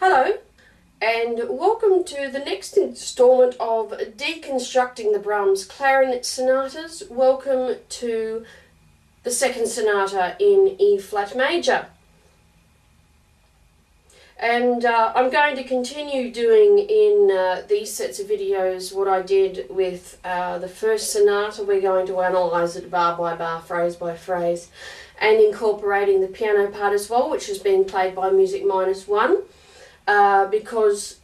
Hello and welcome to the next instalment of Deconstructing the Brahms Clarinet Sonatas. Welcome to the second sonata in E flat major. And I'm going to continue doing in these sets of videos what I did with the first sonata. We're going to analyse it bar by bar, phrase by phrase, and incorporating the piano part as well, which is being played by music -1. Because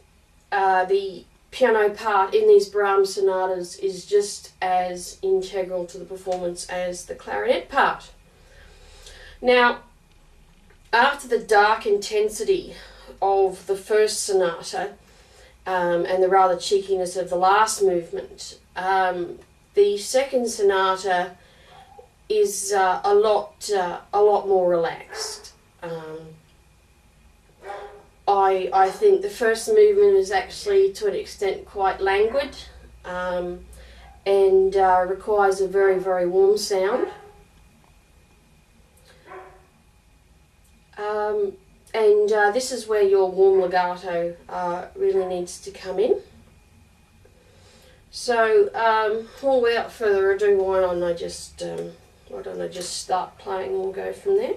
the piano part in these Brahms sonatas is just as integral to the performance as the clarinet part. Now, after the dark intensity of the first sonata and the rather cheekiness of the last movement, the second sonata is a lot more relaxed. I think the first movement is actually to an extent quite languid and requires a very, very warm sound. This is where your warm legato really needs to come in. So, without further ado, why don't I just start playing and we'll go from there.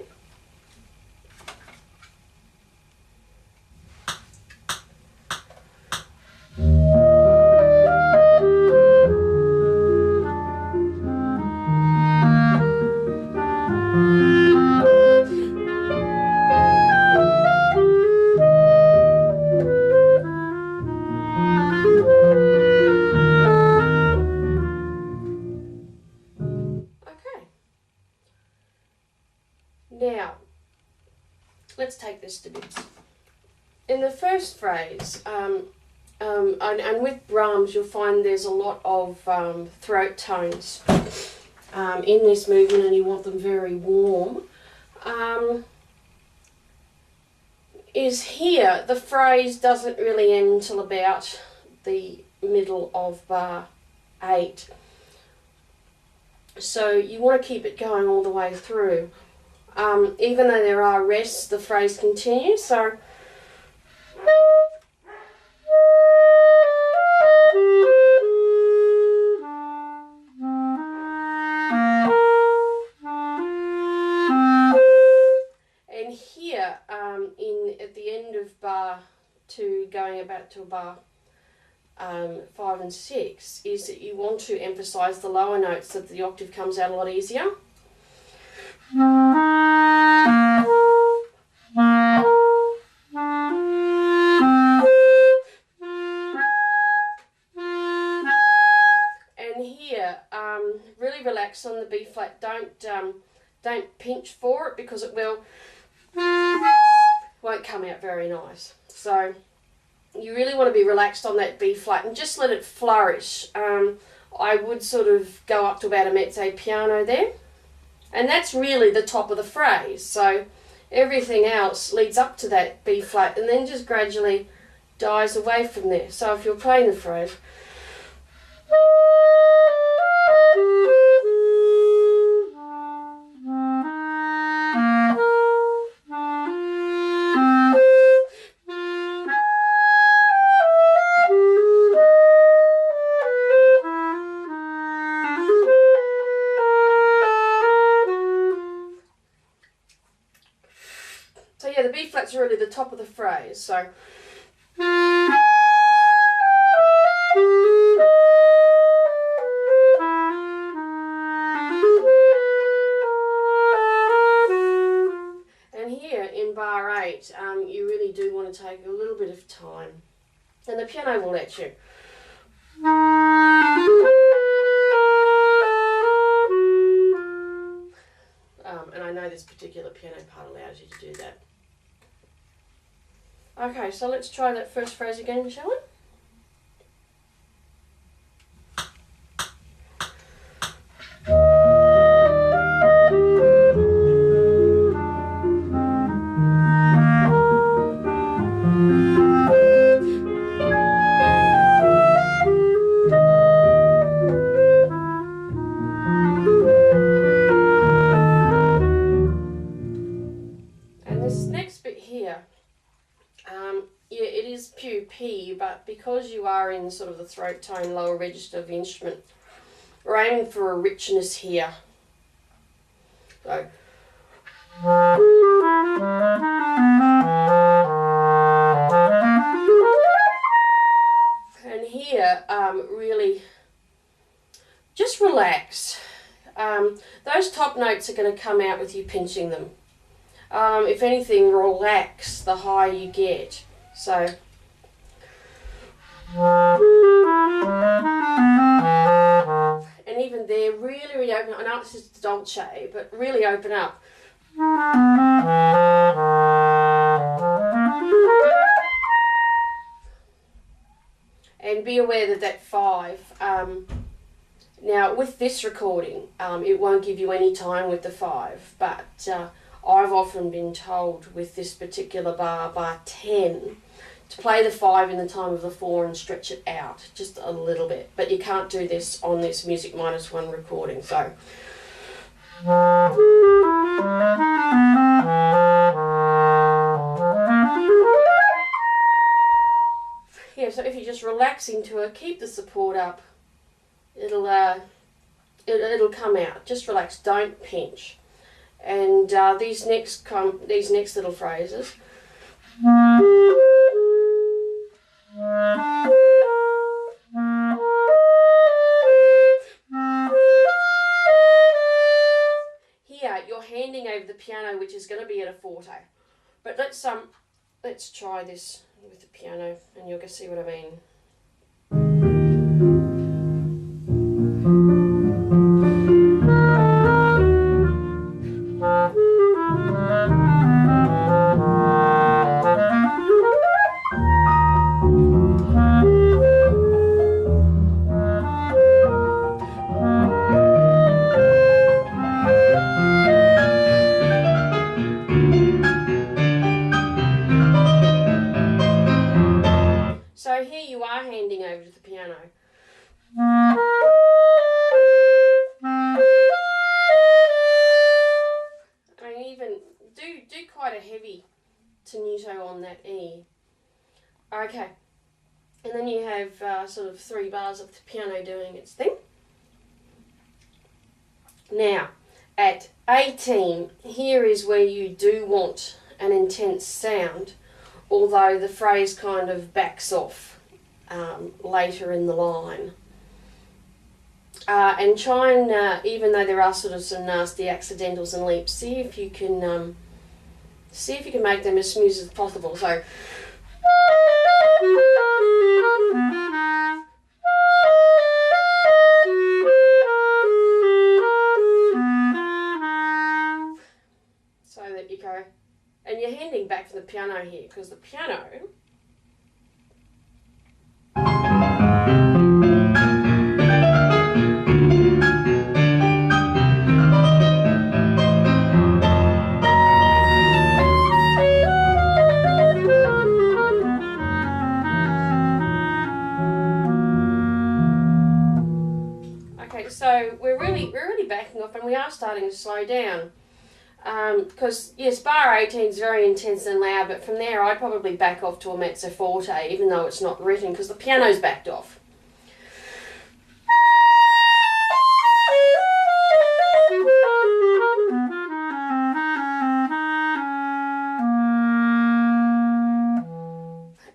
Now, let's take this to bits. In the first phrase, and with Brahms, you'll find there's a lot of throat tones in this movement, and you want them very warm. Is here, the phrase doesn't really end until about the middle of bar 8. So you want to keep it going all the way through. Even though there are rests, the phrase continues. So and here, at the end of bar 2, going about to bar 5 and 6, is that you want to emphasise the lower notes so that the octave comes out a lot easier. And here, really relax on the B flat. Don't pinch for it because it won't come out very nice. So you really want to be relaxed on that B flat and just let it flourish. I would sort of go up to about a mezzo piano there. And that's really the top of the phrase. So everything else leads up to that B flat and then just gradually dies away from there. So if you're playing the phrase, so yeah, the B flat's really the top of the phrase. So and here in bar 8, you really do want to take a little bit of time, and the piano will let you. And I know this particular piano part allows you to do that. Okay, so let's try that first phrase again, shall we? because you are in sort of the throat tone, lower register of the instrument, we're aiming for a richness here. So. And here, really, just relax. Those top notes are going to come out with you pinching them. If anything, relax the higher you get. So. And even there, really, really open up. I know it's just dolce, but really open up. And be aware that that 5, now with this recording, it won't give you any time with the 5, but I've often been told with this particular bar 10, to play the 5 in the time of the 4 and stretch it out just a little bit. But you can't do this on this Music -1 recording, so. Yeah, so if you just relax into it, keep the support up, it'll come out. Just relax, don't pinch. And these next little phrases. Here, you're handing over the piano, which is going to be at a forte. But let's try this with the piano, and you'll see what I mean. So here you are handing over to the piano. I mean, even do quite a heavy tenuto on that E. Okay, and then you have sort of 3 bars of the piano doing its thing. Now, at 18, here is where you do want an intense sound, although the phrase kind of backs off later in the line. And try and, even though there are sort of some nasty accidentals and leaps, see if you can make them as smooth as possible. So. So that you go, and you're handing back from the piano here, because the piano so we're really backing off, and we are starting to slow down. Because yes, bar 18 is very intense and loud, but from there I'd probably back off to a mezzo forte, even though it's not written, because the piano's backed off.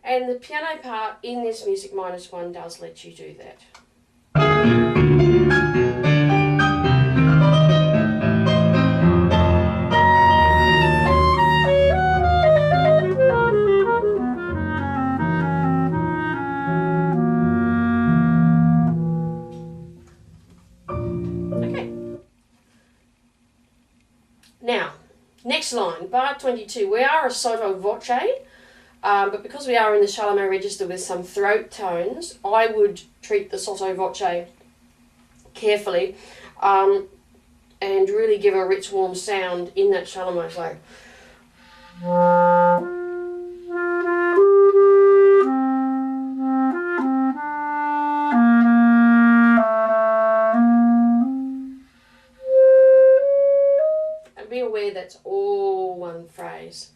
And the piano part in this Music -1 does let you do that. Now, next line, bar 22. We are a sotto voce, but because we are in the shallow register with some throat tones, I would treat the sotto voce carefully and really give a rich, warm sound in that shallow. So. Be aware that's all one phrase.